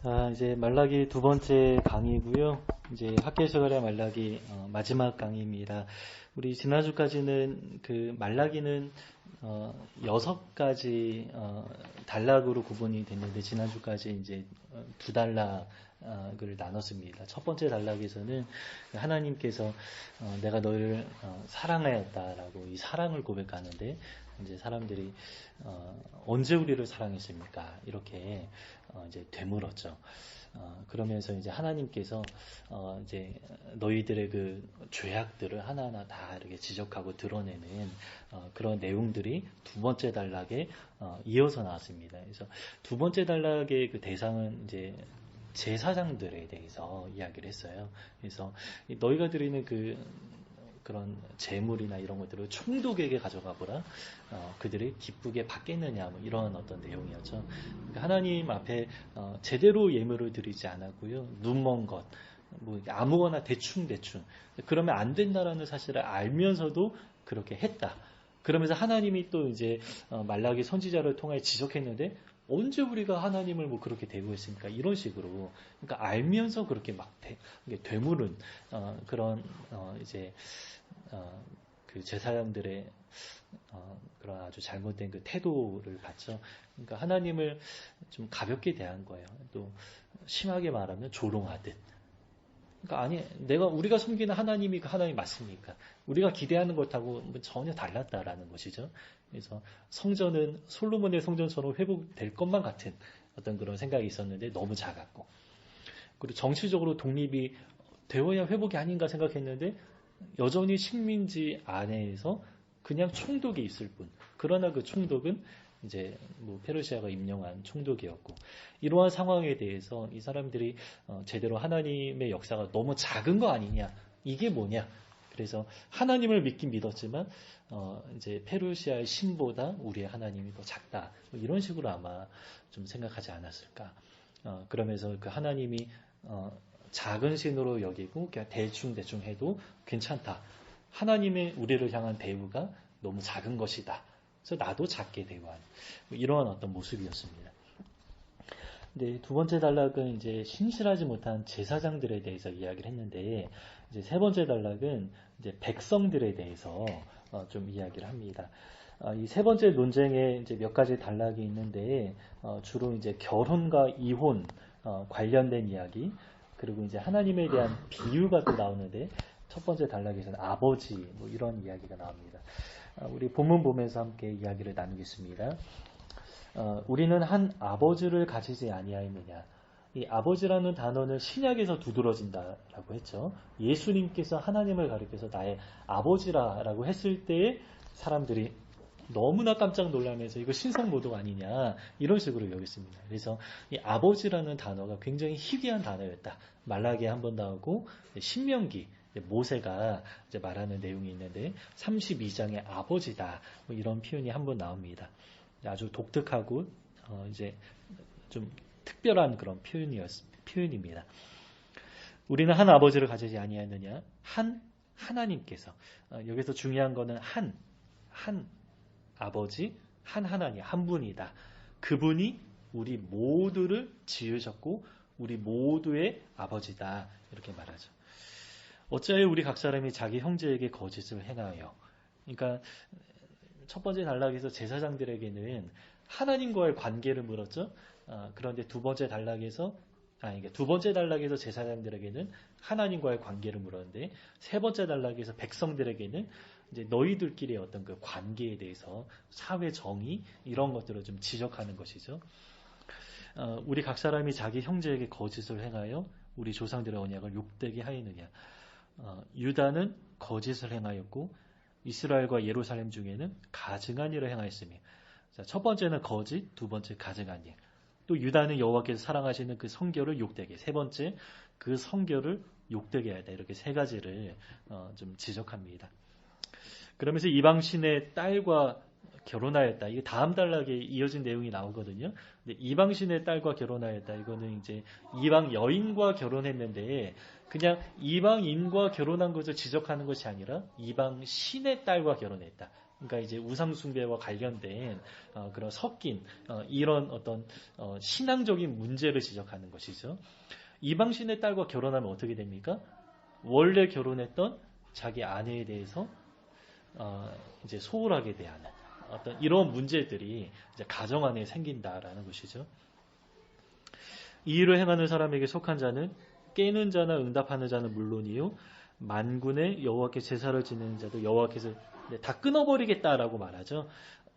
자, 이제 말라기 두 번째 강의고요. 이제 학계서열의 말라기 마지막 강의입니다. 우리 지난주까지는 그 말라기는 여섯 가지 단락으로 구분이 됐는데 지난주까지 이제 두 단락을 나눴습니다. 첫 번째 단락에서는 하나님께서 내가 너를 사랑하였다라고 이 사랑을 고백하는데 이제 사람들이 언제 우리를 사랑했습니까? 이렇게 이제 되물었죠. 그러면서 이제 하나님께서 이제 너희들의 그 죄악들을 하나하나 다 이렇게 지적하고 드러내는 그런 내용들이 두 번째 단락에 이어서 나왔습니다. 그래서 두 번째 단락의 그 대상은 이제 제사장들에 대해서 이야기를 했어요. 그래서 너희가 드리는 그런 재물이나 이런 것들을 총독에게 가져가 보라. 그들이 기쁘게 받겠느냐, 뭐 이런 어떤 내용이었죠. 그러니까 하나님 앞에 제대로 예물을 드리지 않았고요. 눈먼 것, 뭐 아무거나 대충 그러면 안 된다라는 사실을 알면서도 그렇게 했다. 그러면서 하나님이 또 이제 말라기 선지자를 통해 지적했는데 언제 우리가 하나님을 뭐 그렇게 대우했습니까? 이런 식으로 그러니까 알면서 그렇게 막 되물은 그런 이제 그 제사장들의 그런 아주 잘못된 그 태도를 봤죠. 그러니까 하나님을 좀 가볍게 대한 거예요. 또 심하게 말하면 조롱하듯. 그러니까 아니 우리가 섬기는 하나님이 그 하나님 맞습니까? 우리가 기대하는 것하고 전혀 달랐다라는 것이죠. 그래서 성전은 솔로몬의 성전처럼 회복될 것만 같은 어떤 그런 생각이 있었는데 너무 작았고, 그리고 정치적으로 독립이 되어야 회복이 아닌가 생각했는데 여전히 식민지 안에서 그냥 총독이 있을 뿐. 그러나 그 총독은 이제 뭐 페르시아가 임명한 총독이었고, 이러한 상황에 대해서 이 사람들이 제대로 하나님의 역사가 너무 작은 거 아니냐, 이게 뭐냐. 그래서 하나님을 믿긴 믿었지만 이제 페르시아의 신보다 우리의 하나님이 더 작다, 뭐 이런 식으로 아마 좀 생각하지 않았을까. 그러면서 그 하나님이 작은 신으로 여기고 그냥 대충 해도 괜찮다. 하나님의 우리를 향한 대우가 너무 작은 것이다. 그래서 나도 작게 대우하는 이러한 어떤 모습이었습니다. 근데 두 번째 단락은 이제 신실하지 못한 제사장들에 대해서 이야기를 했는데, 이제 세 번째 단락은 이제 백성들에 대해서 좀 이야기를 합니다. 이 세 번째 논쟁에 이제 몇 가지 단락이 있는데 주로 이제 결혼과 이혼 관련된 이야기, 그리고 이제 하나님에 대한 비유가 또 나오는데 첫 번째 단락에서는 아버지 뭐 이런 이야기가 나옵니다. 우리 본문 보면서 함께 이야기를 나누겠습니다. 우리는 한 아버지를 가지지 아니하였느냐. 이 아버지라는 단어는 신약에서 두드러진다라고 했죠. 예수님께서 하나님을 가리켜서 나의 아버지라라고 했을 때에 사람들이 너무나 깜짝 놀라면서 이거 신성모독 아니냐 이런 식으로 여겼습니다. 그래서 이 아버지라는 단어가 굉장히 희귀한 단어였다. 말라기에 한 번 나오고 신명기 모세가 이제 말하는 내용이 있는데 32장의 아버지다 뭐 이런 표현이 한 번 나옵니다. 아주 독특하고 이제 좀 특별한 그런 표현입니다. 우리는 한 아버지를 가지지 아니하느냐. 한 하나님께서, 여기서 중요한 거는 한 아버지, 한 하나님, 한 분이다. 그분이 우리 모두를 지으셨고 우리 모두의 아버지다. 이렇게 말하죠. 어찌하여 우리 각 사람이 자기 형제에게 거짓을 행하여. 그러니까 첫 번째 단락에서 제사장들에게는 하나님과의 관계를 물었죠. 그런데 두 번째 단락에서 제사장들에게는 하나님과의 관계를 물었는데 세 번째 단락에서 백성들에게는 이제 너희들끼리의 어떤 그 관계에 대해서 사회 정의 이런 것들을 좀 지적하는 것이죠. 우리 각 사람이 자기 형제에게 거짓을 행하여 우리 조상들의 언약을 욕되게 하였느냐. 유다는 거짓을 행하였고 이스라엘과 예루살렘 중에는 가증한 일을 행하였으며, 자, 첫 번째는 거짓, 두 번째 가증한 일. 또 유다는 여호와께서 사랑하시는 그 성결을 욕되게, 세 번째 그 성결을 욕되게 하다. 이렇게 세 가지를 좀 지적합니다. 그러면서 이방신의 딸과 결혼하였다. 이게 다음 단락에 이어진 내용이 나오거든요. 근데 이방신의 딸과 결혼하였다. 이거는 이제 이방 여인과 결혼했는데 그냥 이방인과 결혼한 것을 지적하는 것이 아니라 이방신의 딸과 결혼했다. 그러니까 이제 우상 숭배와 관련된 그런 섞인 이런 어떤 신앙적인 문제를 지적하는 것이죠. 이방신의 딸과 결혼하면 어떻게 됩니까? 원래 결혼했던 자기 아내에 대해서 이제 소홀하게 대하는 어떤 이런 문제들이 이제 가정 안에 생긴다라는 것이죠. 이 일을 행하는 사람에게 속한 자는 깨는 자나 응답하는 자는 물론이요 만군의 여호와께 제사를 지내는 자도 여호와께서 다 끊어버리겠다라고 말하죠.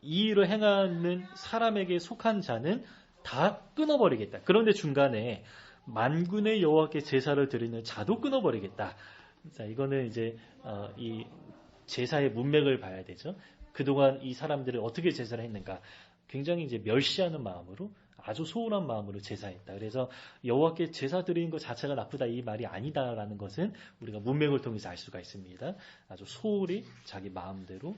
이 일을 행하는 사람에게 속한 자는 다 끊어버리겠다. 그런데 중간에 만군의 여호와께 제사를 드리는 자도 끊어버리겠다. 자, 이거는 이제 이 제사의 문맥을 봐야 되죠. 그동안 이 사람들이 어떻게 제사를 했는가? 굉장히 이제 멸시하는 마음으로 아주 소홀한 마음으로 제사했다. 그래서 여호와께 제사 드리는 것 자체가 나쁘다 이 말이 아니다라는 것은 우리가 문맥을 통해서 알 수가 있습니다. 아주 소홀히 자기 마음대로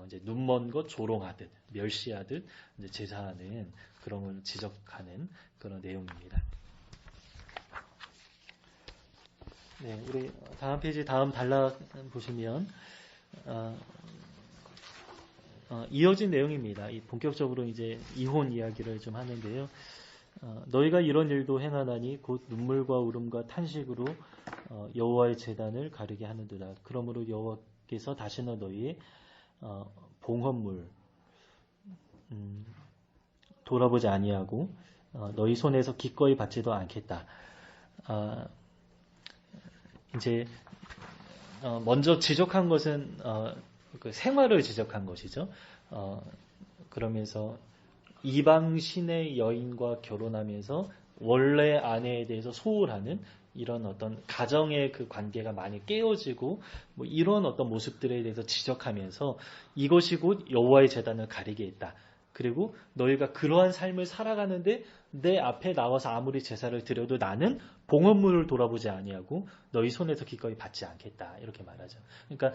이제 눈먼 것 조롱하듯 멸시하듯 이제 제사하는 그런 걸 지적하는 그런 내용입니다. 네, 우리 다음 페이지 다음 단락 보시면 이어진 내용입니다. 본격적으로 이제 이혼 이야기를 좀 하는데요. 너희가 이런 일도 행하나니 곧 눈물과 울음과 탄식으로 여호와의 제단을 가르게 하는도다. 그러므로 여호와께서 다시는 너희의 봉헌물 돌아보지 아니하고 너희 손에서 기꺼이 받지도 않겠다. 이제 먼저 지적한 것은 그 생활을 지적한 것이죠. 그러면서 이방 신의 여인과 결혼하면서 원래 아내에 대해서 소홀하는 이런 어떤 가정의 그 관계가 많이 깨어지고 뭐 이런 어떤 모습들에 대해서 지적하면서 이것이 곧 여호와의 제단을 가리게 했다. 그리고 너희가 그러한 삶을 살아가는데 내 앞에 나와서 아무리 제사를 드려도 나는 봉헌물을 돌아보지 아니하고 너희 손에서 기꺼이 받지 않겠다. 이렇게 말하죠. 그러니까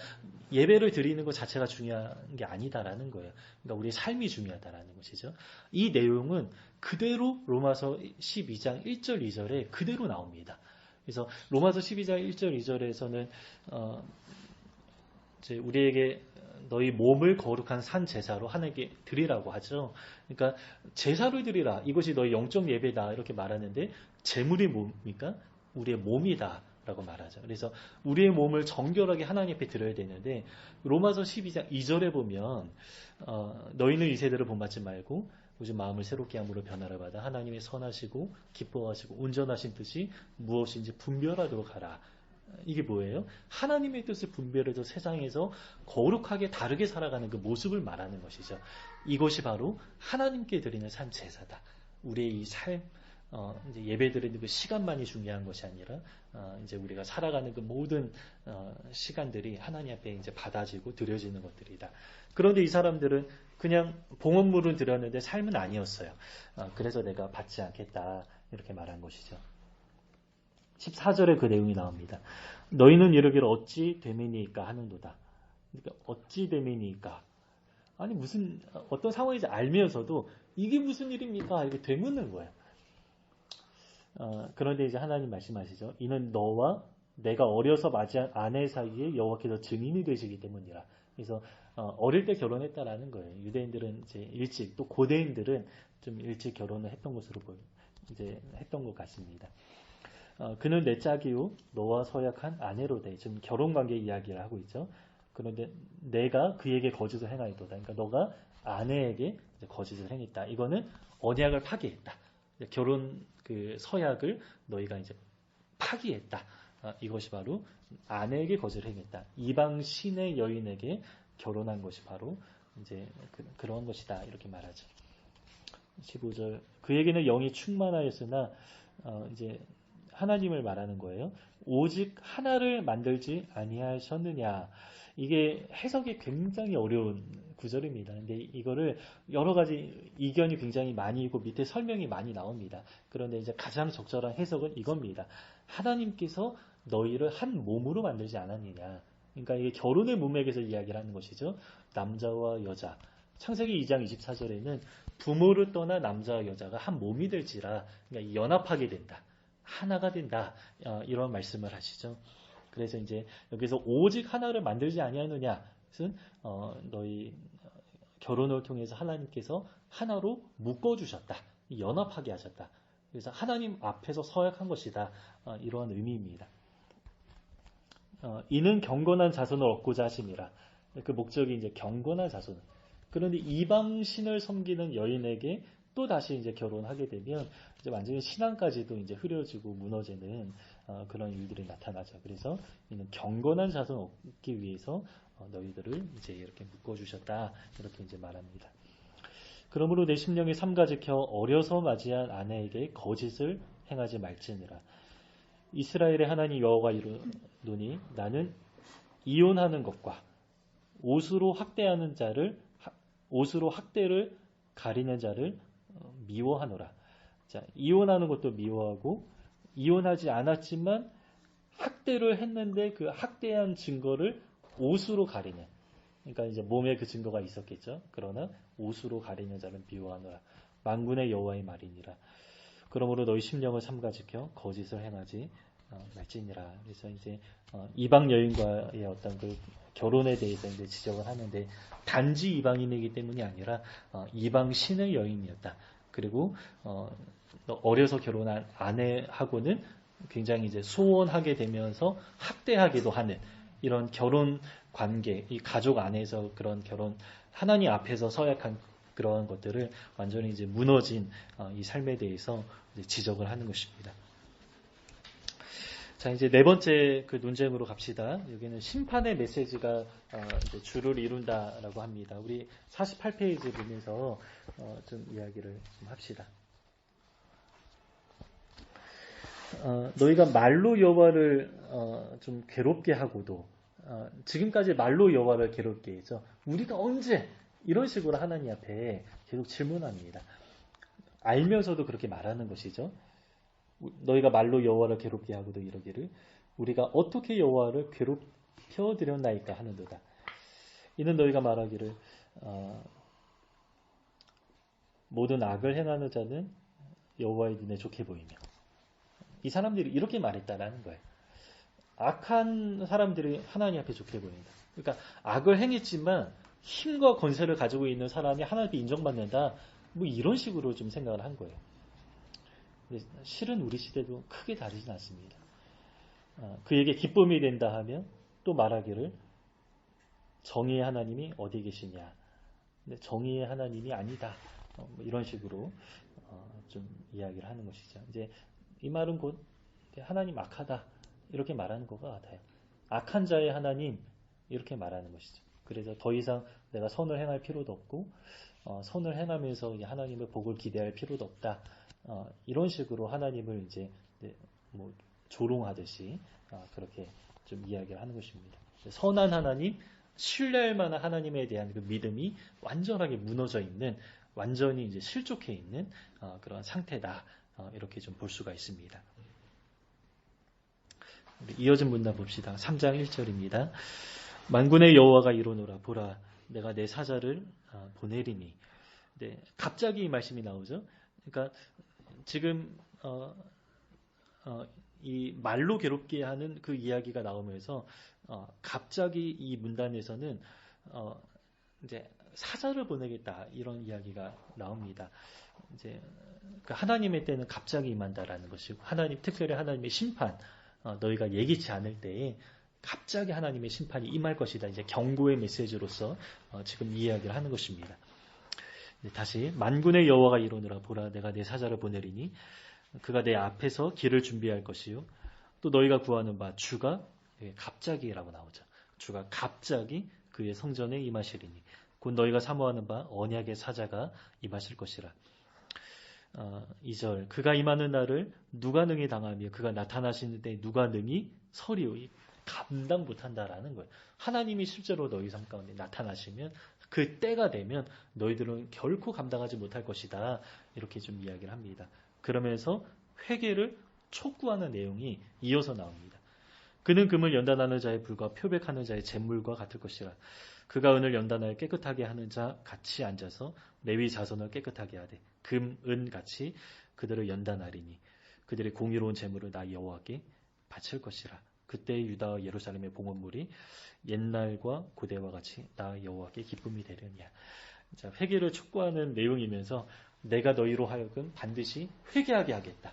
예배를 드리는 것 자체가 중요한 게 아니다라는 거예요. 그러니까 우리의 삶이 중요하다라는 것이죠. 이 내용은 그대로 로마서 12장 1절 2절에 그대로 나옵니다. 그래서 로마서 12장 1절 2절에서는 이제 우리에게 너희 몸을 거룩한 산 제사로 하나님께 드리라고 하죠. 그러니까 제사를 드리라. 이것이 너희 영적 예배다. 이렇게 말하는데 제물이 뭡니까? 우리의 몸이다. 라고 말하죠. 그래서 우리의 몸을 정결하게 하나님 앞에 드려야 되는데 로마서 12장 2절에 보면 너희는 이 세대를 본받지 말고 오직 마음을 새롭게 함으로 변화를 받아 하나님의 선하시고 기뻐하시고 온전하신 뜻이 무엇인지 분별하도록 하라. 이게 뭐예요? 하나님의 뜻을 분별해서 세상에서 거룩하게 다르게 살아가는 그 모습을 말하는 것이죠. 이것이 바로 하나님께 드리는 산 제사다. 우리의 이 삶, 이제 예배 드리는 그 시간만이 중요한 것이 아니라 이제 우리가 살아가는 그 모든 시간들이 하나님 앞에 이제 받아지고 드려지는 것들이다. 그런데 이 사람들은 그냥 봉헌물은 드렸는데 삶은 아니었어요. 그래서 내가 받지 않겠다 이렇게 말한 것이죠. 14절에 그 내용이 나옵니다. 너희는 이르기를 어찌 되매니까 하는도다. 그러니까 어찌 되매니까. 아니 무슨 어떤 상황인지 알면서도 이게 무슨 일입니까? 이렇게 되묻는 거예요. 그런데 이제 하나님 말씀하시죠. 이는 너와 내가 어려서 맞이한 아내 사이에 여호와께서 증인이 되시기 때문이라. 그래서 어릴 때 결혼했다라는 거예요. 유대인들은 이제 일찍 또 고대인들은 좀 일찍 결혼을 했던 것으로 이제 했던 것 같습니다. 그는 내 짝이요 너와 서약한 아내로 돼. 지금 결혼관계 이야기를 하고 있죠. 그런데 내가 그에게 거짓을 행하였도다. 그러니까 너가 아내에게 거짓을 행했다. 이거는 언약을 파기했다. 결혼 그 서약을 너희가 이제 파기했다. 이것이 바로 아내에게 거짓을 행했다. 이방 신의 여인에게 결혼한 것이 바로 이제 그런 것이다. 이렇게 말하죠. 15절 그에게는 영이 충만하였으나 이제 하나님을 말하는 거예요. 오직 하나를 만들지 아니하셨느냐. 이게 해석이 굉장히 어려운 구절입니다. 근데 이거를 여러 가지 이견이 굉장히 많이 있고 밑에 설명이 많이 나옵니다. 그런데 이제 가장 적절한 해석은 이겁니다. 하나님께서 너희를 한 몸으로 만들지 않았느냐. 그러니까 이게 결혼의 문맥에서 이야기를 하는 것이죠. 남자와 여자. 창세기 2장 24절에는 부모를 떠나 남자와 여자가 한 몸이 될지라 그러니까 연합하게 된다. 하나가 된다. 이런 말씀을 하시죠. 그래서 이제 여기서 오직 하나를 만들지 아니하느냐. 그것은 너희 결혼을 통해서 하나님께서 하나로 묶어주셨다. 연합하게 하셨다. 그래서 하나님 앞에서 서약한 것이다. 이러한 의미입니다. 이는 경건한 자손을 얻고자 하심이라. 그 목적이 이제 경건한 자손. 그런데 이방 신을 섬기는 여인에게 또 다시 이제 결혼하게 되면 이제 완전히 신앙까지도 이제 흐려지고 무너지는 그런 일들이 나타나죠. 그래서 이는 경건한 자손을 얻기 위해서 너희들을 이제 이렇게 묶어주셨다. 이렇게 이제 말합니다. 그러므로 내 심령이 삼가지켜 어려서 맞이한 아내에게 거짓을 행하지 말지니라. 이스라엘의 하나님 여호와가 이르노니 나는 이혼하는 것과 옷으로 학대를 가리는 자를 미워하노라. 자, 이혼하는 것도 미워하고 이혼하지 않았지만 학대를 했는데 그 학대한 증거를 옷으로 가리는. 그러니까 이제 몸에 그 증거가 있었겠죠. 그러나 옷으로 가리는 자는 미워하노라. 만군의 여호와의 말이니라. 그러므로 너희 심령을 삼가지켜 거짓을 행하지 말지니라. 그래서 이제 이방 여인과의 어떤 그 결혼에 대해서 이제 지적을 하는데 단지 이방인이기 때문이 아니라 이방 신의 여인이었다. 그리고 어려서 결혼한 아내하고는 굉장히 이제 소원하게 되면서 학대하기도 하는 이런 결혼 관계, 이 가족 안에서 그런 결혼 하나님 앞에서 서약한 그러한 것들을 완전히 이제 무너진 이 삶에 대해서 이제 지적을 하는 것입니다. 자, 이제 네 번째 그 논쟁으로 갑시다. 여기는 심판의 메시지가 이제 주를 이룬다라고 합니다. 우리 48페이지 보면서 좀 이야기를 좀 합시다. 너희가 말로 여호와를 좀 괴롭게 하고도 지금까지 말로 여호와를 괴롭게 해서 우리가 언제 이런 식으로 하나님 앞에 계속 질문합니다. 알면서도 그렇게 말하는 것이죠. 너희가 말로 여호와를 괴롭게 하고도 이러기를 우리가 어떻게 여호와를 괴롭혀 드렸나이까 하는도다. 이는 너희가 말하기를 모든 악을 행하는 자는 여호와의 눈에 좋게 보이며 이 사람들이 이렇게 말했다라는 거예요. 악한 사람들이 하나님 앞에 좋게 보인다. 그러니까 악을 행했지만 힘과 권세를 가지고 있는 사람이 하나님께 인정받는다. 뭐 이런 식으로 좀 생각을 한 거예요. 실은 우리 시대도 크게 다르진 않습니다. 그에게 기쁨이 된다 하면 또 말하기를 정의의 하나님이 어디 계시냐. 근데 정의의 하나님이 아니다. 뭐 이런 식으로 좀 이야기를 하는 것이죠. 이제 이 말은 곧 하나님 악하다 이렇게 말하는 것 같아요. 악한 자의 하나님 이렇게 말하는 것이죠. 그래서 더 이상 내가 선을 행할 필요도 없고 선을 행하면서 하나님의 복을 기대할 필요도 없다. 이런 식으로 하나님을 이제 뭐 조롱하듯이 그렇게 좀 이야기를 하는 것입니다. 선한 하나님, 신뢰할 만한 하나님에 대한 그 믿음이 완전하게 무너져 있는, 완전히 이제 실족해 있는 그런 상태다. 이렇게 좀 볼 수가 있습니다. 이어진 문단 봅시다. 3장 1절입니다. 만군의 여호와가 이르노라 보라 내가 내 사자를 보내리니. 네, 갑자기 이 말씀이 나오죠. 그러니까 지금 이 말로 괴롭게 하는 그 이야기가 나오면서 갑자기 이 문단에서는 이제 사자를 보내겠다 이런 이야기가 나옵니다. 이제 그 하나님의 때는 갑자기 임한다라는 것이고 특별히 하나님의 심판 너희가 예기치 않을 때에 갑자기 하나님의 심판이 임할 것이다. 이제 경고의 메시지로서 지금 이 이야기를 하는 것입니다. 다시 만군의 여호와가 이르노라 보라 내가 내 사자를 보내리니 그가 내 앞에서 길을 준비할 것이요 또 너희가 구하는 바 주가 갑자기라고 나오죠. 주가 갑자기 그의 성전에 임하시리니 곧 너희가 사모하는 바 언약의 사자가 임하실 것이라. 2절 그가 임하는 날을 누가 능히 당하며 그가 나타나시는 데 누가 능히 서리오. 감당 못한다라는 거예요. 하나님이 실제로 너희 삶 가운데 나타나시면 그 때가 되면 너희들은 결코 감당하지 못할 것이다. 이렇게 좀 이야기를 합니다. 그러면서 회개를 촉구하는 내용이 이어서 나옵니다. 그는 금을 연단하는 자의 불과 표백하는 자의 잿물과 같을 것이라. 그가 은을 연단하여 깨끗하게 하는 자 같이 앉아서 레위 자손을 깨끗하게 하되 금, 은 같이 그들을 연단하리니 그들의 공의로운 재물을 나 여호와께 바칠 것이라. 그때 유다와 예루살렘의 봉헌물이 옛날과 고대와 같이 나 여호와께 기쁨이 되려니야. 자, 회개를 촉구하는 내용이면서 내가 너희로 하여금 반드시 회개하게 하겠다.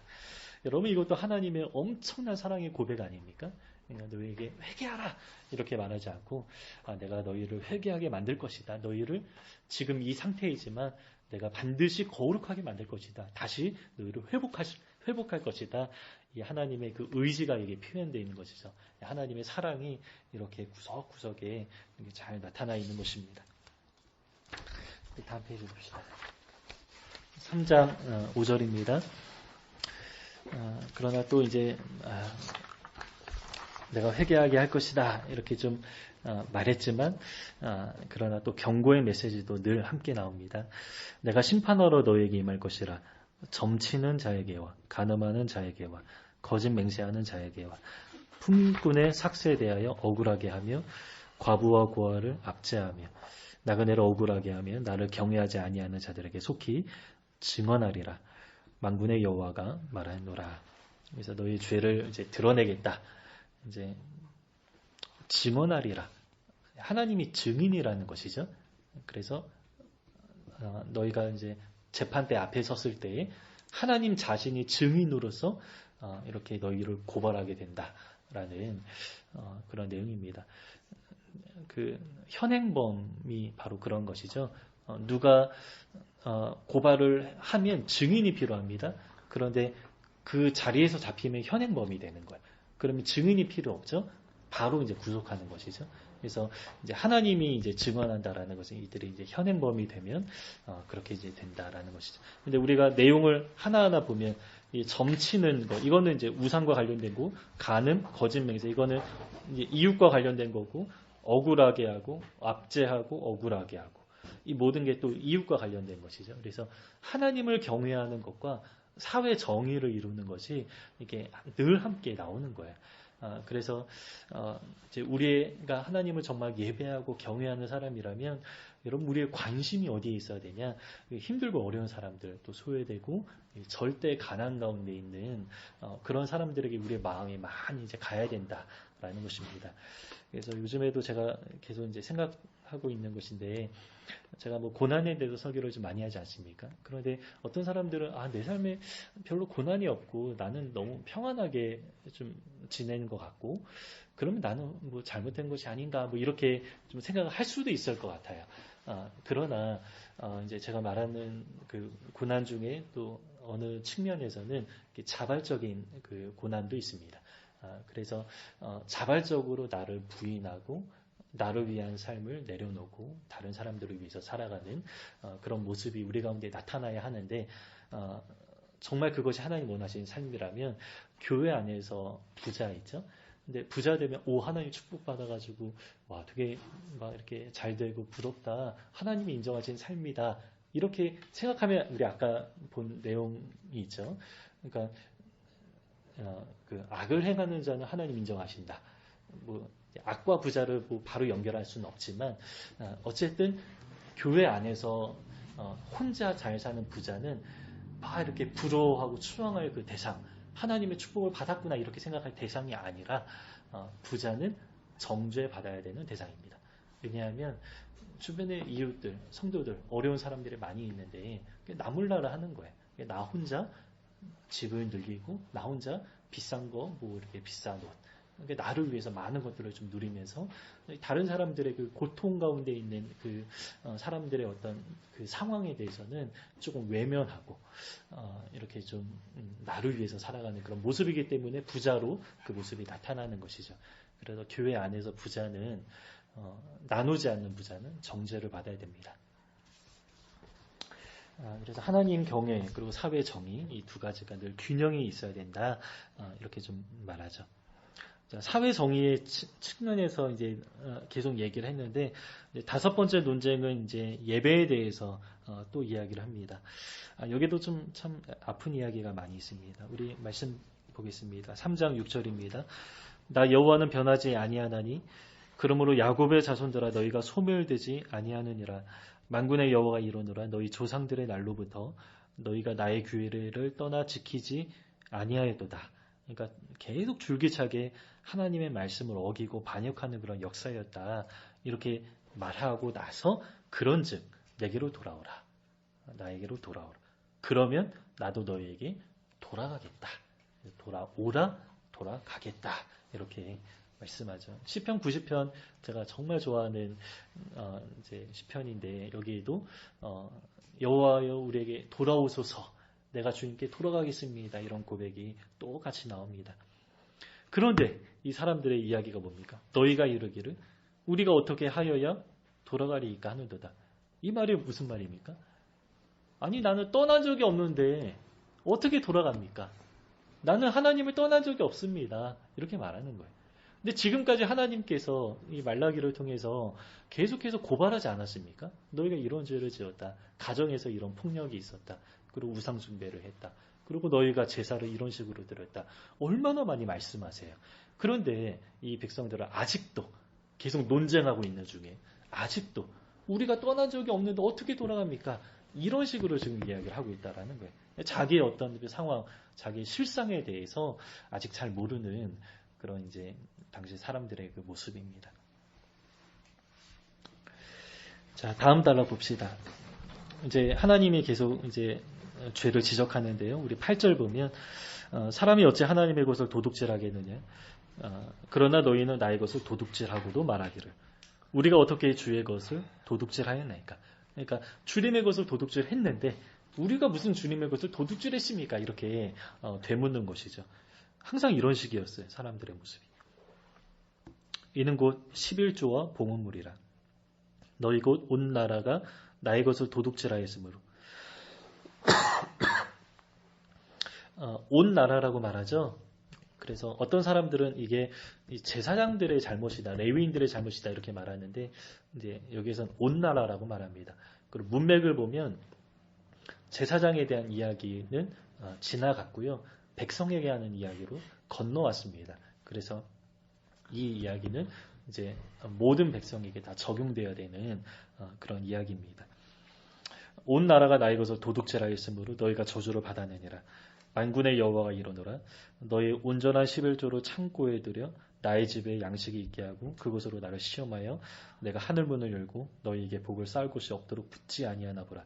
여러분 이것도 하나님의 엄청난 사랑의 고백 아닙니까? 그러니까 너희에게 회개하라 이렇게 말하지 않고 내가 너희를 회개하게 만들 것이다. 너희를 지금 이 상태이지만 내가 반드시 거룩하게 만들 것이다. 다시 너희를 회복할 것이다. 이 하나님의 그 의지가 이게 표현되어 있는 것이죠. 하나님의 사랑이 이렇게 구석구석에 잘 나타나 있는 것입니다. 다음 페이지 봅시다. 3장 5절입니다. 그러나 또 이제 내가 회개하게 할 것이다 이렇게 좀 말했지만 그러나 또 경고의 메시지도 늘 함께 나옵니다. 내가 심판하러 너에게 임할 것이라. 점치는 자에게와 간음하는 자에게와 거짓 맹세하는 자에게와 품꾼의 삭세에 대하여 억울하게 하며 과부와 고아를 압제하며 나그네를 억울하게 하며 나를 경외하지 아니하는 자들에게 속히 증언하리라. 만군의 여호와가 말하노라. 그래서 너희 죄를 이제 드러내겠다. 이제 증언하리라. 하나님이 증인이라는 것이죠. 그래서 너희가 이제 재판대 앞에 섰을 때 하나님 자신이 증인으로서 이렇게 너희를 고발하게 된다라는 그런 내용입니다. 그 현행범이 바로 그런 것이죠. 누가 고발을 하면 증인이 필요합니다. 그런데 그 자리에서 잡히면 현행범이 되는 거예요. 그러면 증인이 필요 없죠. 바로 이제 구속하는 것이죠. 그래서 이제 하나님이 이제 증언한다라는 것은 이들이 이제 현행범이 되면 그렇게 이제 된다라는 것이죠. 근데 우리가 내용을 하나하나 보면 이 점치는 거 이거는 이제 우상과 관련된 거고 간음, 거짓 맹세 이거는 이제 이웃과 관련된 거고 억울하게 하고 압제하고 억울하게 하고 이 모든 게 또 이웃과 관련된 것이죠. 그래서 하나님을 경외하는 것과 사회 정의를 이루는 것이 이게 늘 함께 나오는 거예요. 그래서 이제 우리가 하나님을 정말 예배하고 경외하는 사람이라면 여러분 우리의 관심이 어디에 있어야 되냐? 힘들고 어려운 사람들 또 소외되고 절대 가난 가운데 있는 그런 사람들에게 우리의 마음이 많이 이제 가야 된다라는 것입니다. 그래서 요즘에도 제가 계속 이제 생각하고 있는 것인데 제가 뭐 고난에 대해서 설교를 좀 많이 하지 않습니까? 그런데 어떤 사람들은 내 삶에 별로 고난이 없고 나는 너무 평안하게 좀 지내는 것 같고 그러면 나는 뭐 잘못된 것이 아닌가 뭐 이렇게 좀 생각을 할 수도 있을 것 같아요. 그러나 이제 제가 말하는 그 고난 중에 또 어느 측면에서는 자발적인 그 고난도 있습니다. 그래서 자발적으로 나를 부인하고 나를 위한 삶을 내려놓고 다른 사람들을 위해서 살아가는 그런 모습이 우리 가운데 나타나야 하는데 정말 그것이 하나님 원하시는 삶이라면 교회 안에서 부자 있죠? 근데 부자 되면 하나님 축복받아가지고 와 되게 막 이렇게 잘 되고 부럽다. 하나님이 인정하신 삶이다. 이렇게 생각하면 우리 아까 본 내용이 있죠. 그러니까 그 악을 행하는 자는 하나님 인정하신다. 뭐 악과 부자를 뭐 바로 연결할 수는 없지만 어쨌든 교회 안에서 혼자 잘 사는 부자는 막 이렇게 부러워하고 추앙할 그 대상, 하나님의 축복을 받았구나 이렇게 생각할 대상이 아니라 부자는 정죄 받아야 되는 대상입니다. 왜냐하면 주변에 이웃들, 성도들, 어려운 사람들이 많이 있는데 나몰라라 하는 거예요. 나 혼자 집을 늘리고 나 혼자 비싼 거, 뭐 이렇게 비싼 옷, 나를 위해서 많은 것들을 좀 누리면서 다른 사람들의 그 고통 가운데 있는 그 사람들의 어떤 그 상황에 대해서는 조금 외면하고 이렇게 좀 나를 위해서 살아가는 그런 모습이기 때문에 부자로 그 모습이 나타나는 것이죠. 그래서 교회 안에서 부자는 나누지 않는 부자는 정죄를 받아야 됩니다. 그래서 하나님 경외 그리고 사회 정의 이 두 가지가 늘 균형이 있어야 된다 이렇게 좀 말하죠. 사회 정의의 측면에서 이제 계속 얘기를 했는데 다섯 번째 논쟁은 이제 예배에 대해서 또 이야기를 합니다. 여기도 좀 참 아픈 이야기가 많이 있습니다. 우리 말씀 보겠습니다. 3장 6절입니다. 나 여호와는 변하지 아니하나니 그러므로 야곱의 자손들아 너희가 소멸되지 아니하느니라. 만군의 여호와가 이르노라. 너희 조상들의 날로부터 너희가 나의 규례를 떠나 지키지 아니하였도다. 그러니까 계속 줄기차게 하나님의 말씀을 어기고 반역하는 그런 역사였다. 이렇게 말하고 나서 그런즉 내게로 돌아오라. 나에게로 돌아오라. 그러면 나도 너희에게 돌아가겠다. 돌아오라, 돌아가겠다. 이렇게 말씀하죠. 시편 90편 제가 정말 좋아하는 이제 시편인데 여기에도 여호와여 우리에게 돌아오소서. 내가 주님께 돌아가겠습니다. 이런 고백이 똑같이 나옵니다. 그런데 이 사람들의 이야기가 뭡니까? 너희가 이르기를 우리가 어떻게 하여야 돌아가리이까 하는도다. 이 말이 무슨 말입니까? 아니 나는 떠난 적이 없는데 어떻게 돌아갑니까? 나는 하나님을 떠난 적이 없습니다. 이렇게 말하는 거예요. 근데 지금까지 하나님께서 이 말라기를 통해서 계속해서 고발하지 않았습니까? 너희가 이런 죄를 지었다. 가정에서 이런 폭력이 있었다. 그리고 우상 숭배를 했다. 그리고 너희가 제사를 이런 식으로 드렸다. 얼마나 많이 말씀하세요. 그런데 이 백성들은 아직도 계속 논쟁하고 있는 중에 아직도 우리가 떠난 적이 없는데 어떻게 돌아갑니까? 이런 식으로 지금 이야기를 하고 있다라는 거예요. 자기의 어떤 상황, 자기의 실상에 대해서 아직 잘 모르는 그런 이제 당시 사람들의 그 모습입니다. 자, 다음 달러 봅시다. 이제 하나님이 계속 이제 죄를 지적하는데요. 우리 8절 보면 사람이 어찌 하나님의 것을 도둑질하겠느냐. 그러나 너희는 나의 것을 도둑질하고도 말하기를 우리가 어떻게 주의 것을 도둑질하였나이까. 그러니까 주님의 것을 도둑질했는데 우리가 무슨 주님의 것을 도둑질했습니까? 이렇게 되묻는 것이죠. 항상 이런 식이었어요. 사람들의 모습이. 이는 곧 11조와 봉헌물이라. 너희 곧 온 나라가 나의 것을 도둑질하였으므로. 온 나라라고 말하죠. 그래서 어떤 사람들은 이게 제사장들의 잘못이다, 레위인들의 잘못이다 이렇게 말하는데 이제 여기에서는 온 나라라고 말합니다. 그리고 문맥을 보면 제사장에 대한 이야기는 지나갔고요. 백성에게 하는 이야기로 건너왔습니다. 그래서 이 이야기는 이제 모든 백성에게 다 적용되어야 되는 그런 이야기입니다. 온 나라가 나의 것을 도둑질하였으므로 너희가 저주를 받아내니라. 만군의 여호와가 이르노라. 너희 온전한 11조로 창고에 들여 나의 집에 양식이 있게 하고 그곳으로 나를 시험하여 내가 하늘문을 열고 너희에게 복을 쌓을 곳이 없도록 붙지 아니하나 보라.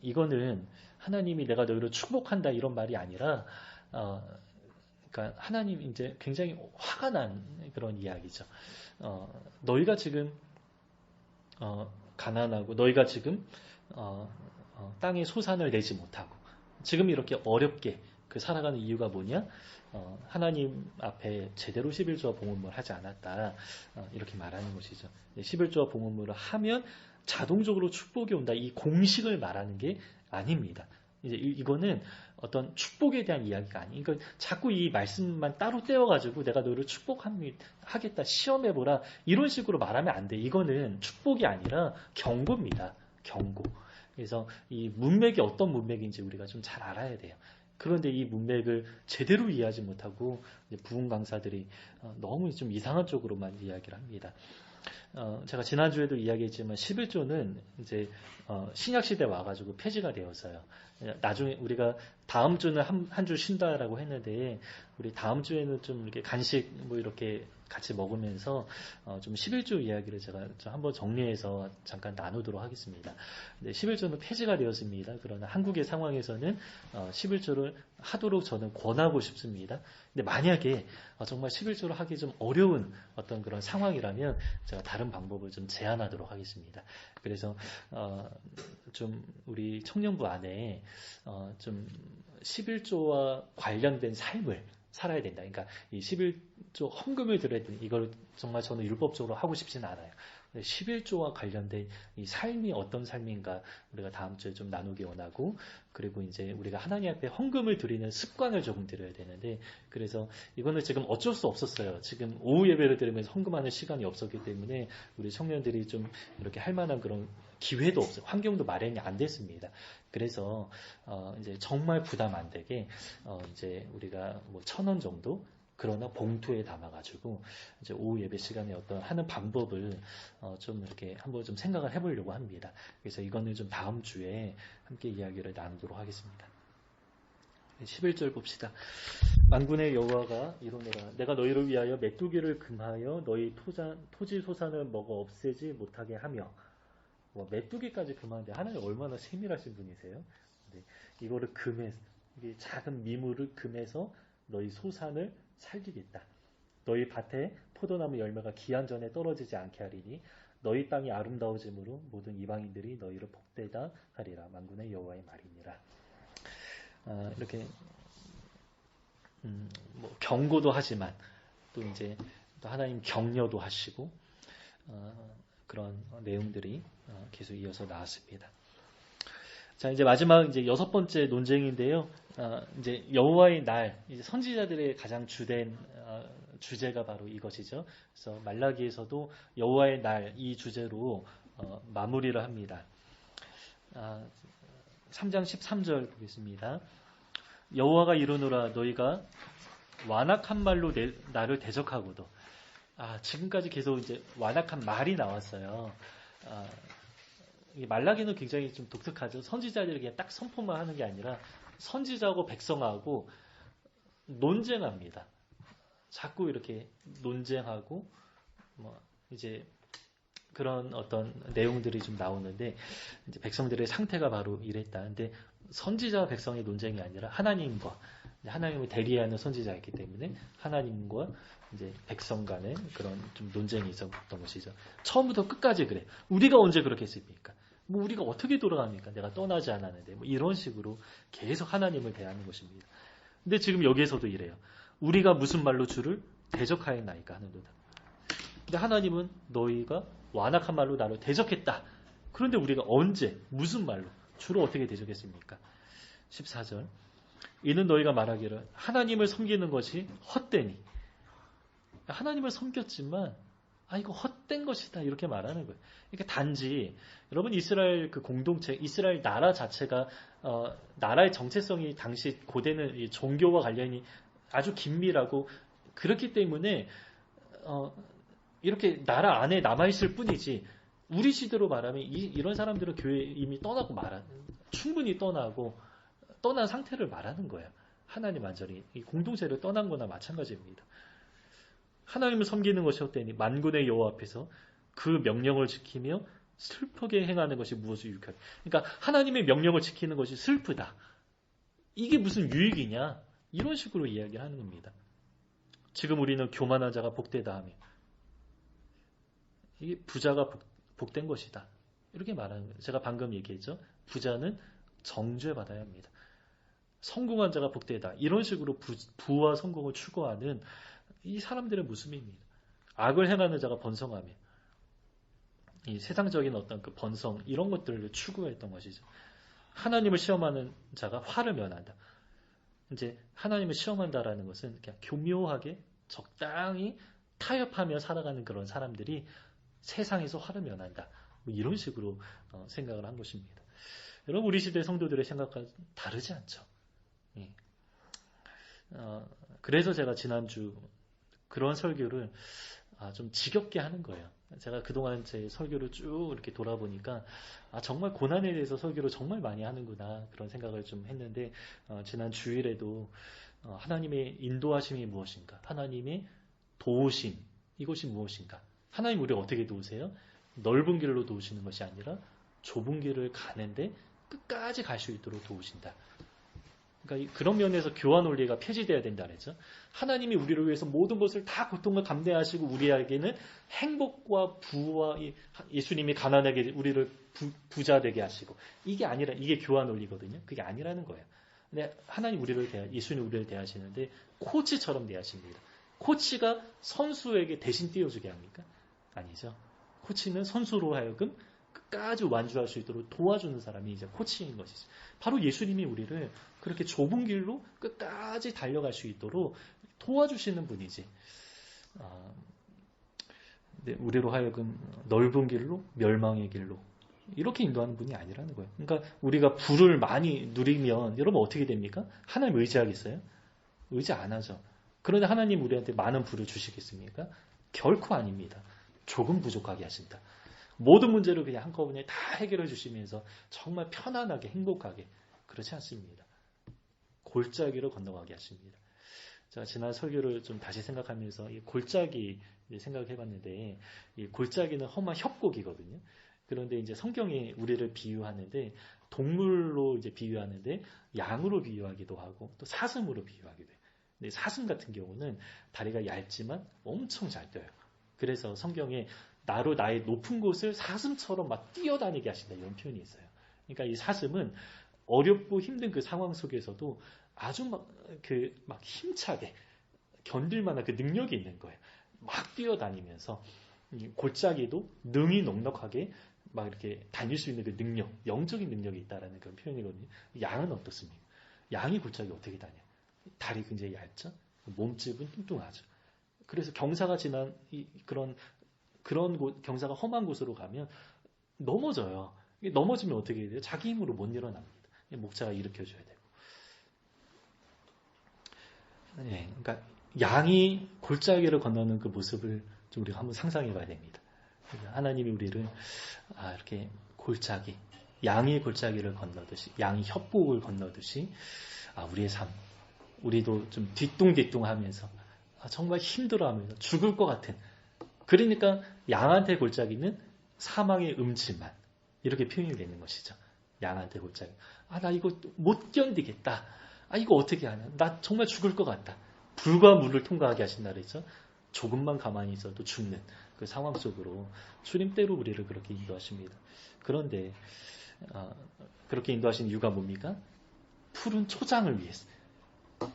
이거는 하나님이 내가 너희를 축복한다 이런 말이 아니라 그러니까 하나님 이제 굉장히 화가 난 그런 이야기죠. 너희가 지금 가난하고 너희가 지금 땅에 소산을 내지 못하고 지금 이렇게 어렵게 살아가는 이유가 뭐냐? 하나님 앞에 제대로 11조와 봉헌물을 하지 않았다. 이렇게 말하는 것이죠. 11조와 봉헌물을 하면 자동적으로 축복이 온다. 이 공식을 말하는 게 아닙니다. 이제 이거는 어떤 축복에 대한 이야기가 아니에요. 그러니까 자꾸 이 말씀만 따로 떼어가지고 내가 너를 축복하겠다, 시험해보라 이런 식으로 말하면 안 돼. 이거는 축복이 아니라 경고입니다. 경고. 그래서 이 문맥이 어떤 문맥인지 우리가 좀 잘 알아야 돼요. 그런데 이 문맥을 제대로 이해하지 못하고 부흥 강사들이 너무 좀 이상한 쪽으로만 이야기를 합니다. 제가 지난주에도 이야기했지만 11조는 이제 신약 시대에 와가지고 폐지가 되었어요. 나중에 우리가 다음 주는 한 주 쉰다라고 했는데 우리 다음 주에는 좀 이렇게 간식 뭐 이렇게 같이 먹으면서 좀 11조 이야기를 제가 좀 한번 정리해서 잠깐 나누도록 하겠습니다. 네, 11조는 폐지가 되었습니다. 그러나 한국의 상황에서는 11조를 하도록 저는 권하고 싶습니다. 근데 만약에 정말 11조를 하기 좀 어려운 어떤 그런 상황이라면 제가 다른 방법을 좀 제안하도록 하겠습니다. 그래서 좀 우리 청년부 안에 좀 11조와 관련된 삶을 살아야 된다. 그러니까 이 11조 헌금을 드려야 되는 이걸 정말 저는 율법적으로 하고 싶지는 않아요. 11조와 관련된 이 삶이 어떤 삶인가 우리가 다음 주에 좀 나누기 원하고 그리고 이제 우리가 하나님 앞에 헌금을 드리는 습관을 조금 들여야 되는데 그래서 이거는 지금 어쩔 수 없었어요. 지금 오후 예배를 드리면서 헌금하는 시간이 없었기 때문에 우리 청년들이 좀 이렇게 할 만한 그런 기회도 없어요. 환경도 마련이 안 됐습니다. 그래서 이제 정말 부담 안 되게 이제 우리가 뭐 1,000원 정도 그러나 봉투에 담아가지고 이제 오후 예배 시간에 어떤 하는 방법을 좀 이렇게 한번 좀 생각을 해보려고 합니다. 그래서 이거는 좀 다음 주에 함께 이야기를 나누도록 하겠습니다. 11절 봅시다. 만군의 여호와가 이르노라. 내가 너희를 위하여 메뚜기를 금하여 너희 토지 소산을 먹어 없애지 못하게 하며 메뚜기까지 그만한데 하나님 얼마나 세밀하신 분이세요? 네, 이거를 금해서 이게 작은 미물을 금해서 너희 소산을 살리겠다. 너희 밭에 포도나무 열매가 기한 전에 떨어지지 않게 하리니 너희 땅이 아름다워짐으로 모든 이방인들이 너희를 복되다 하리라. 만군의 여호와의 말이니라. 이렇게 경고도 하지만 또 이제 또 하나님 격려도 하시고 그런 내용들이 계속 이어서 나왔습니다. 자, 이제 마지막 이제 6번째 논쟁인데요. 이제 여호와의 날, 이제 선지자들의 가장 주된 주제가 바로 이것이죠. 그래서 말라기에서도 여호와의 날 이 주제로 마무리를 합니다. 3장 13절 보겠습니다. 여호와가 이르노라 너희가 완악한 말로 나를 대적하고도 지금까지 계속 이제 완악한 말이 나왔어요. 말라기는 굉장히 좀 독특하죠. 선지자들이 그냥 딱 선포만 하는 게 아니라 선지자하고 백성하고 논쟁합니다. 자꾸 이렇게 논쟁하고 이제 그런 어떤 내용들이 좀 나오는데 이제 백성들의 상태가 바로 이랬다. 근데 선지자와 백성의 논쟁이 아니라 하나님과 하나님을 대리하는 선지자였기 때문에 하나님과 이제 백성 간의 그런 좀 논쟁이 있었던 것이죠. 처음부터 끝까지 그래. 우리가 언제 그렇게 했습니까? 우리가 어떻게 돌아갑니까? 내가 떠나지 않았는데 이런 식으로 계속 하나님을 대하는 것입니다. 근데 지금 여기에서도 이래요. 우리가 무슨 말로 주를 대적하였나이까 하는도다. 근데 하나님은 너희가 완악한 말로 나를 대적했다. 그런데 우리가 언제 무슨 말로 주를 어떻게 대적했습니까? 14절 이는 너희가 말하기를 하나님을 섬기는 것이 헛되니 하나님을 섬겼지만 이거 헛된 것이다 이렇게 말하는 거예요. 그러니까 단지 여러분 이스라엘 그 공동체 이스라엘 나라 자체가 나라의 정체성이 당시 고대는 이 종교와 관련이 아주 긴밀하고 그렇기 때문에 이렇게 나라 안에 남아있을 뿐이지 우리 시대로 말하면 이런 사람들은 교회 이미 떠나고 충분히 떠난 상태를 말하는 거예요. 하나님 완전히 이 공동체를 떠난 거나 마찬가지입니다. 하나님을 섬기는 것이 헛되니 만군의 여호와 앞에서 그 명령을 지키며 슬프게 행하는 것이 무엇을 유익하냐. 그러니까 하나님의 명령을 지키는 것이 슬프다. 이게 무슨 유익이냐. 이런 식으로 이야기를 하는 겁니다. 지금 우리는 교만한 자가 복되다 하며 이게 부자가 복된 것이다. 이렇게 말하는 거예요. 제가 방금 얘기했죠. 부자는 정죄받아야 합니다. 성공한 자가 복되다. 이런 식으로 부와 성공을 추구하는 이 사람들의 모습입니다. 악을 행하는 자가 번성하며 이 세상적인 어떤 그 번성 이런 것들을 추구했던 것이죠. 하나님을 시험하는 자가 화를 면한다. 이제 하나님을 시험한다라는 것은 그냥 교묘하게 적당히 타협하며 살아가는 그런 사람들이 세상에서 화를 면한다. 이런 식으로 생각을 한 것입니다. 여러분 우리 시대 성도들의 생각과 다르지 않죠. 예. 그래서 제가 지난주 그런 설교를 좀 지겹게 하는 거예요. 제가 그동안 제 설교를 쭉 이렇게 돌아보니까 정말 고난에 대해서 설교를 정말 많이 하는구나 그런 생각을 좀 했는데 지난 주일에도 하나님의 인도하심이 무엇인가? 하나님의 도우심 이것이 무엇인가? 하나님 우리를 어떻게 도우세요? 넓은 길로 도우시는 것이 아니라 좁은 길을 가는데 끝까지 갈 수 있도록 도우신다. 그러니까 그런 면에서 교환 원리가 폐지되어야 된다 그랬죠. 하나님이 우리를 위해서 모든 것을 다 고통을 감내하시고 우리에게는 행복과 부와 예수님이 가난하게 우리를 부자 되게 하시고 이게 아니라 이게 교환 원리거든요. 그게 아니라는 거예요. 근데 하나님 예수님 우리를 대하시는데 코치처럼 대하십니다. 코치가 선수에게 대신 띄워주게 합니까? 아니죠. 코치는 선수로 하여금 끝까지 완주할 수 있도록 도와주는 사람이 이제 코치인 것이죠. 바로 예수님이 우리를 그렇게 좁은 길로 끝까지 달려갈 수 있도록 도와주시는 분이지. 우리로 하여금 넓은 길로 멸망의 길로 이렇게 인도하는 분이 아니라는 거예요. 그러니까 우리가 부를 많이 누리면 여러분 어떻게 됩니까? 하나님 의지하겠어요? 의지 안 하죠. 그런데 하나님 우리한테 많은 부를 주시겠습니까? 결코 아닙니다. 조금 부족하게 하신다. 모든 문제를 그냥 한꺼번에 다 해결해 주시면서 정말 편안하게 행복하게 그렇지 않습니다. 골짜기로 건너가게 하십니다. 제가 지난 설교를 좀 다시 생각하면서 이 골짜기 생각해 봤는데 이 골짜기는 험한 협곡이거든요. 그런데 이제 성경이 우리를 비유하는데 동물로 이제 비유하는데 양으로 비유하기도 하고 또 사슴으로 비유하기도 해요. 근데 사슴 같은 경우는 다리가 얇지만 엄청 잘 뛰어요. 그래서 성경에 나로 나의 높은 곳을 사슴처럼 막 뛰어다니게 하신다 이런 표현이 있어요. 그러니까 이 사슴은 어렵고 힘든 그 상황 속에서도 아주 막 힘차게 견딜 만한 그 능력이 있는 거예요. 막 뛰어다니면서 골짜기도 능히 넉넉하게 막 이렇게 다닐 수 있는 그 능력, 영적인 능력이 있다라는 그런 표현이거든요. 양은 어떻습니까? 양이 골짜기 어떻게 다녀? 다리 굉장히 얇죠? 몸집은 뚱뚱하죠. 그래서 경사가 지난 그런 경사가 험한 곳으로 가면 넘어져요. 넘어지면 어떻게 돼요? 자기 힘으로 못 일어납니다. 목자가 일으켜줘야 되고. 네, 그러니까 양이 골짜기를 건너는 그 모습을 좀 우리가 한번 상상해봐야 됩니다. 하나님이 우리를 이렇게 골짜기, 양이 골짜기를 건너듯이, 양이 협곡을 건너듯이 우리의 삶, 우리도 좀 뒤뚱뒤뚱하면서 정말 힘들어하면서 죽을 것 같은. 그러니까 양한테 골짜기는 사망의 음침한 이렇게 표현이 되는 것이죠. 양한테 골짜기. 나 이거 못 견디겠다. 이거 어떻게 하냐. 나 정말 죽을 것 같다. 불과 물을 통과하게 하신다 그랬죠. 조금만 가만히 있어도 죽는 그 상황 속으로 주님 때로 우리를 그렇게 인도하십니다. 그런데 그렇게 인도하신 이유가 뭡니까? 푸른 초장을 위해서,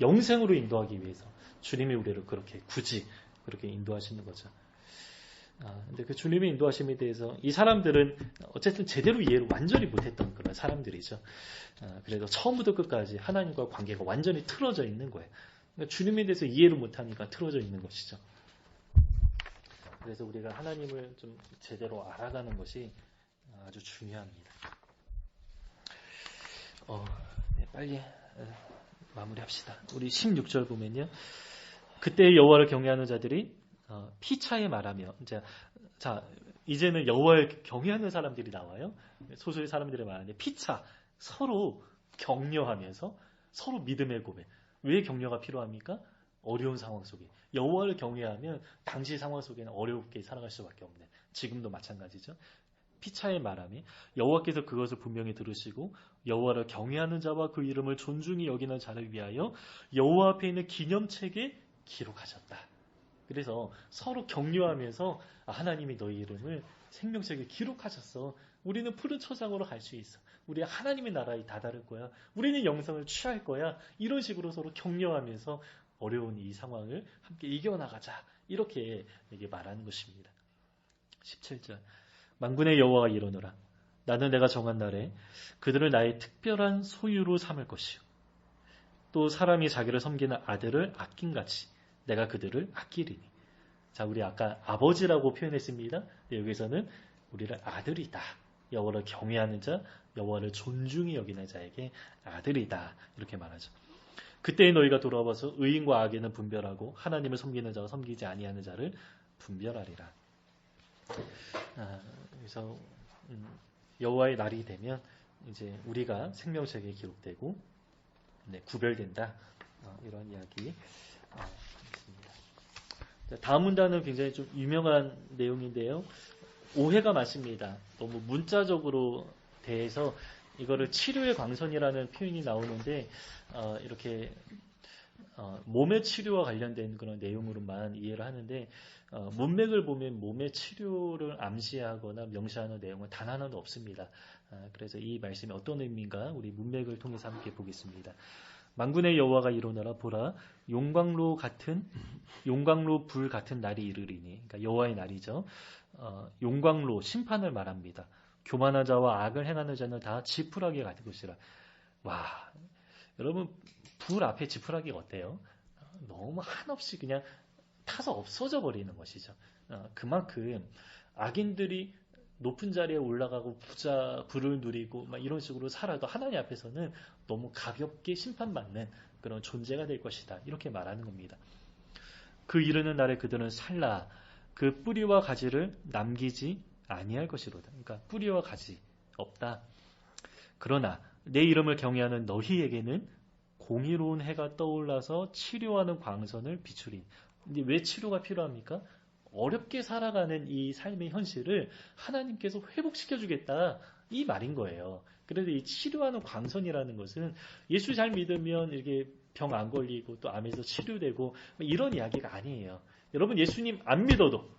영생으로 인도하기 위해서 주님이 우리를 그렇게 굳이 그렇게 인도하시는 거죠. 근데 그 주님의 인도하심에 대해서 이 사람들은 어쨌든 제대로 이해를 완전히 못했던 그런 사람들이죠. 그래서 처음부터 끝까지 하나님과 관계가 완전히 틀어져 있는 거예요. 그러니까 주님에 대해서 이해를 못하니까 틀어져 있는 것이죠. 그래서 우리가 하나님을 좀 제대로 알아가는 것이 아주 중요합니다. 네, 빨리 마무리합시다. 우리 16절 보면요. 그때 여호와를 경외하는 자들이 피차에 말하며, 이제는 여호와를 경외하는 사람들이 나와요. 소수의 사람들이 말하는데 피차, 서로 격려하면서 서로 믿음의 고백. 왜 격려가 필요합니까? 어려운 상황 속에. 여호와를 경외하면 당시 상황 속에는 어렵게 살아갈 수밖에 없는. 지금도 마찬가지죠. 피차의 말함이 여호와께서 그것을 분명히 들으시고 여호와를 경외하는 자와 그 이름을 존중히 여기는 자를 위하여 여호와 앞에 있는 기념책에 기록하셨다. 그래서 서로 격려하면서 하나님이 너희 이름을 생명책에 기록하셨어. 우리는 푸른 초장으로 갈 수 있어. 우리 하나님의 나라에 다다를 거야. 우리는 영생을 취할 거야. 이런 식으로 서로 격려하면서 어려운 이 상황을 함께 이겨나가자. 이렇게 말하는 것입니다. 17절 만군의 여호와가 이르노라. 나는 내가 정한 날에 그들을 나의 특별한 소유로 삼을 것이요. 또 사람이 자기를 섬기는 아들을 아낀같이 내가 그들을 아끼리니. 자, 우리 아까 아버지라고 표현했습니다. 여기서는 우리를 아들이다. 여호와를 경외하는 자, 여호와를 존중히 여기는 자에게 아들이다. 이렇게 말하죠. 그때에 너희가 돌아와서 의인과 악인을 분별하고 하나님을 섬기는 자와 섬기지 아니하는 자를 분별하리라. 그래서 여호와의 날이 되면 이제 우리가 생명책에 기록되고 구별된다. 이런 이야기 있습니다. 다음 문단은 굉장히 좀 유명한 내용인데요. 오해가 많습니다. 너무 문자적으로 대해서 이거를 치료의 광선이라는 표현이 나오는데 이렇게 몸의 치료와 관련된 그런 내용으로만 이해를 하는데 문맥을 보면 몸의 치료를 암시하거나 명시하는 내용은 단 하나도 없습니다. 그래서 이 말씀이 어떤 의미인가 우리 문맥을 통해서 함께 보겠습니다. 만군의 여호와가 이르노라. 보라, 용광로 불 같은 날이 이르리니. 그러니까 여호와의 날이죠. 용광로, 심판을 말합니다. 교만한 자와 악을 행하는 자는 다 지푸라기에 같은 것이라. 와, 여러분 불 앞에 지푸라기가 어때요? 너무 한없이 그냥 타서 없어져 버리는 것이죠. 그만큼 악인들이 높은 자리에 올라가고 부를 누리고 막 이런 식으로 살아도 하나님 앞에서는 너무 가볍게 심판받는 그런 존재가 될 것이다. 이렇게 말하는 겁니다. 그 이르는 날에 그들은 살라. 그 뿌리와 가지를 남기지 아니할 것이로다. 그러니까 뿌리와 가지 없다. 그러나 내 이름을 경외하는 너희에게는 공의로운 해가 떠올라서 치료하는 광선을 비추리. 근데 왜 치료가 필요합니까? 어렵게 살아가는 이 삶의 현실을 하나님께서 회복시켜 주겠다 이 말인 거예요. 그래서 이 치료하는 광선이라는 것은 예수 잘 믿으면 이렇게 병 안 걸리고 또 암에서 치료되고 이런 이야기가 아니에요. 여러분 예수님 안 믿어도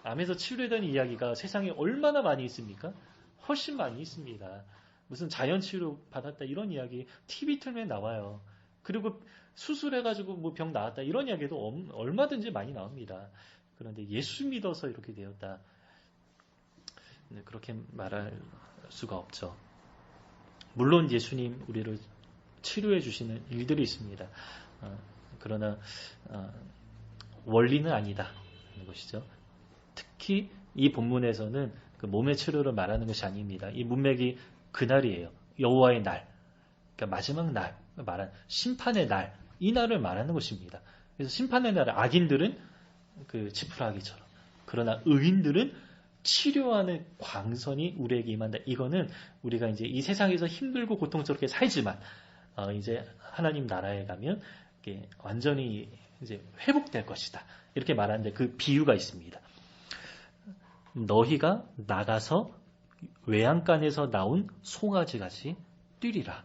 암에서 치료되는 이야기가 세상에 얼마나 많이 있습니까? 훨씬 많이 있습니다. 무슨 자연치료 받았다 이런 이야기 TV 틀면 나와요. 그리고 수술해가지고 뭐 병 나았다 이런 이야기도 얼마든지 많이 나옵니다. 그런데 예수 믿어서 이렇게 되었다. 그렇게 말할 수가 없죠. 물론 예수님 우리를 치료해 주시는 일들이 있습니다. 그러나 원리는 아니다 하는 것이죠. 특히 이 본문에서는 그 몸의 치료를 말하는 것이 아닙니다. 이 문맥이 그날이에요. 여호와의 날, 그러니까 마지막 날 말한 심판의 날, 이 날을 말하는 것입니다. 그래서 심판의 날 악인들은 그 지푸라기처럼, 그러나 의인들은 치료하는 광선이 우리에게 임한다. 이거는 우리가 이제 이 세상에서 힘들고 고통스럽게 살지만 이제 하나님 나라에 가면 이게 완전히 이제 회복될 것이다. 이렇게 말하는데 그 비유가 있습니다. 너희가 나가서 외양간에서 나온 송아지 같이 뛰리라.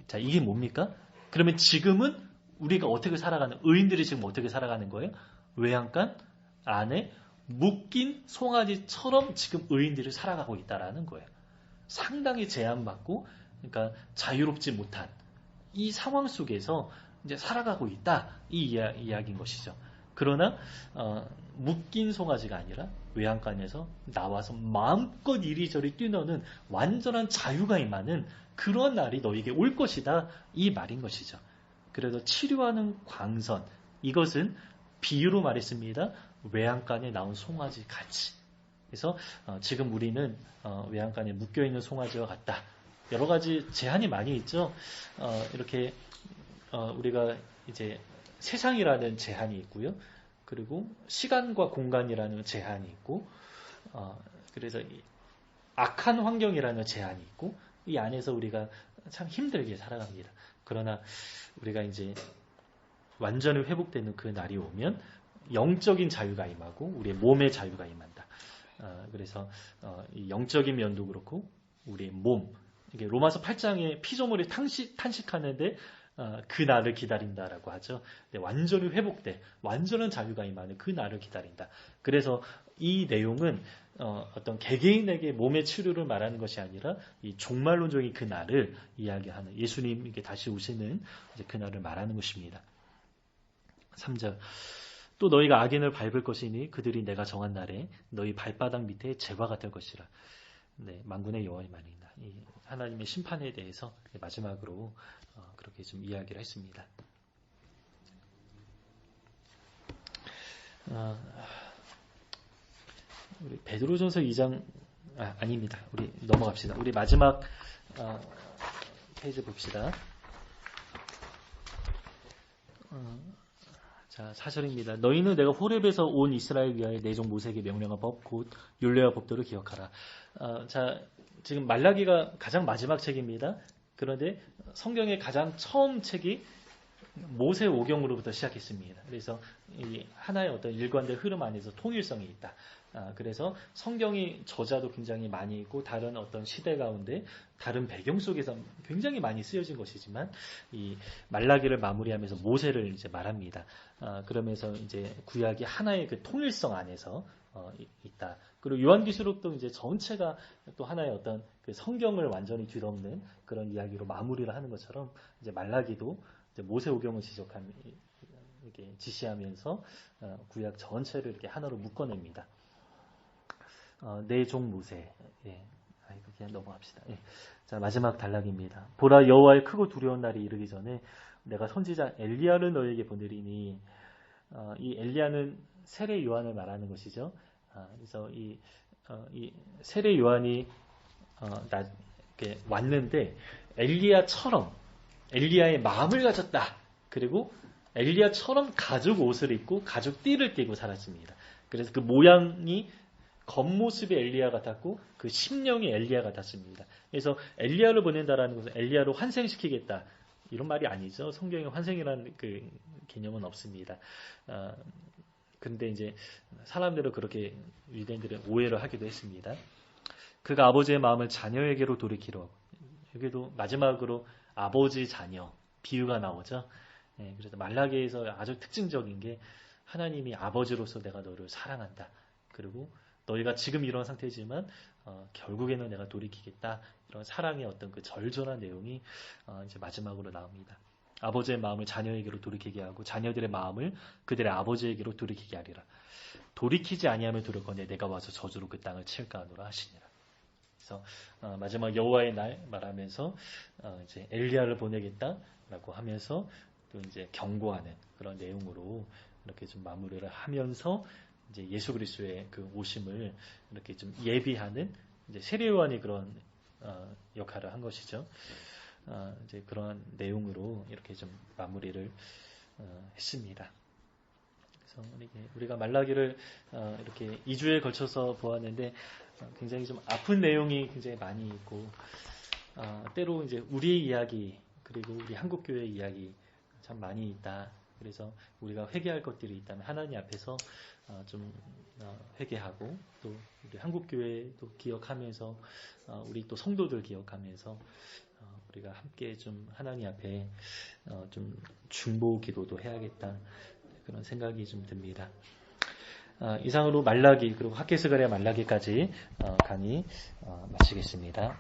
자, 이게 뭡니까? 그러면 지금은 우리가 어떻게 살아가는, 의인들이 지금 어떻게 살아가는 거예요? 외양간 안에 묶인 송아지처럼 지금 의인들이 살아가고 있다라는 거예요. 상당히 제한받고, 그러니까 자유롭지 못한 이 상황 속에서 이제 살아가고 있다. 이 이야기인 것이죠. 그러나 묶인 송아지가 아니라 외양간에서 나와서 마음껏 이리저리 뛰노는 완전한 자유가 임하는 그런 날이 너에게 올 것이다. 이 말인 것이죠. 그래서 치료하는 광선, 이것은 비유로 말했습니다. 외양간에 나온 송아지 같이. 그래서 지금 우리는 외양간에 묶여있는 송아지와 같다. 여러 가지 제한이 많이 있죠. 이렇게 우리가 이제 세상이라는 제한이 있고요. 그리고 시간과 공간이라는 제한이 있고, 그래서 악한 환경이라는 제한이 있고, 이 안에서 우리가 참 힘들게 살아갑니다. 그러나 우리가 이제 완전히 회복되는 그 날이 오면 영적인 자유가 임하고 우리의 몸의 자유가 임한다. 그래서 이 영적인 면도 그렇고 우리의 몸, 이게 로마서 8장에 피조물이 탄식하는데 그 날을 기다린다라고 하죠. 완전히 회복돼 완전한 자유가 임하는 그 날을 기다린다. 그래서 이 내용은 어떤 개개인에게 몸의 치료를 말하는 것이 아니라 이 종말론적인 그 날을 이야기하는, 예수님께 다시 오시는 이제 그 날을 말하는 것입니다. 3절, 또 너희가 악인을 밟을 것이니 그들이 내가 정한 날에 너희 발바닥 밑에 재화가 될 것이라. 네, 만군의 여호와의 말입니다. 이 하나님의 심판에 대해서 마지막으로 그렇게 좀 이야기를 했습니다. 우리 베드로전서 2장 아닙니다. 우리 넘어갑시다. 우리 마지막 페이지 봅시다. 자, 4절입니다. 너희는 내가 호렙에서 온 이스라엘 위하여 내 종 모세에게 명령한 법 곧 율례와 법도를 기억하라. 자, 지금 말라기가 가장 마지막 책입니다. 그런데 성경의 가장 처음 책이 모세오경으로부터 시작했습니다. 그래서 이 하나의 어떤 일관된 흐름 안에서 통일성이 있다. 그래서 성경이 저자도 굉장히 많이 있고 다른 어떤 시대 가운데 다른 배경 속에서 굉장히 많이 쓰여진 것이지만 이 말라기를 마무리하면서 모세를 이제 말합니다. 그러면서 이제 구약이 하나의 그 통일성 안에서 있다. 그리고 요한계시록도 이제 전체가 또 하나의 어떤 그 성경을 완전히 뒤덮는 그런 이야기로 마무리를 하는 것처럼 이제 말라기도 이제 모세오경을 이렇게 지시하면서 구약 전체를 이렇게 하나로 묶어냅니다. 내 종 모세. 예. 그냥 넘어갑시다. 예. 자, 마지막 단락입니다. 보라, 여호와의 크고 두려운 날이 이르기 전에 내가 선지자 엘리야를 너에게 보내리니. 이 엘리야는 세례 요한을 말하는 것이죠. 그래서 이 세례 요한이 이렇게 왔는데 엘리야의 마음을 가졌다. 그리고 엘리야처럼 가죽 옷을 입고 가죽 띠를 띠고 살았습니다. 그래서 그 모양이 겉모습이 엘리야 같았고 그 심령이 엘리야 같았습니다. 그래서 엘리야를 보낸다라는 것은 엘리야를 환생시키겠다. 이런 말이 아니죠. 성경에 환생이라는 그 개념은 없습니다. 근데 이제 사람들은 그렇게 유대인들은 오해를 하기도 했습니다. 그가 아버지의 마음을 자녀에게로 돌이키러. 여기도 마지막으로 아버지 자녀 비유가 나오죠. 그래서 말라기에서 아주 특징적인 게 하나님이 아버지로서 내가 너를 사랑한다. 그리고 너희가 지금 이런 상태지만 결국에는 내가 돌이키겠다. 이런 사랑의 어떤 그 절절한 내용이 이제 마지막으로 나옵니다. 아버지의 마음을 자녀에게로 돌이키게 하고 자녀들의 마음을 그들의 아버지에게로 돌이키게 하리라. 돌이키지 아니하면 들었거니 내가 와서 저주로 그 땅을 칠까 하노라 하시니라. 그래서 마지막 여호와의 날 말하면서 이제 엘리야를 보내겠다라고 하면서 또 이제 경고하는 그런 내용으로 이렇게 좀 마무리를 하면서 이제 예수 그리스도의 그 오심을 이렇게 좀 예비하는 이제 세례요한이 그런 역할을 한 것이죠. 이제 그런 내용으로 이렇게 좀 마무리를 했습니다. 그래서 우리가 말라기를 이렇게 2주에 걸쳐서 보았는데 굉장히 좀 아픈 내용이 굉장히 많이 있고 때로 이제 우리의 이야기 그리고 우리 한국교회의 이야기 참 많이 있다. 그래서 우리가 회개할 것들이 있다면 하나님 앞에서 좀 회개하고 또 우리 한국교회도 기억하면서 우리 또 성도들 기억하면서 우리가 함께 좀 하나님 앞에 좀 중보 기도도 해야겠다 그런 생각이 좀 듭니다. 이상으로 말라기 그리고 학개서가랴 말라기까지 강의 마치겠습니다.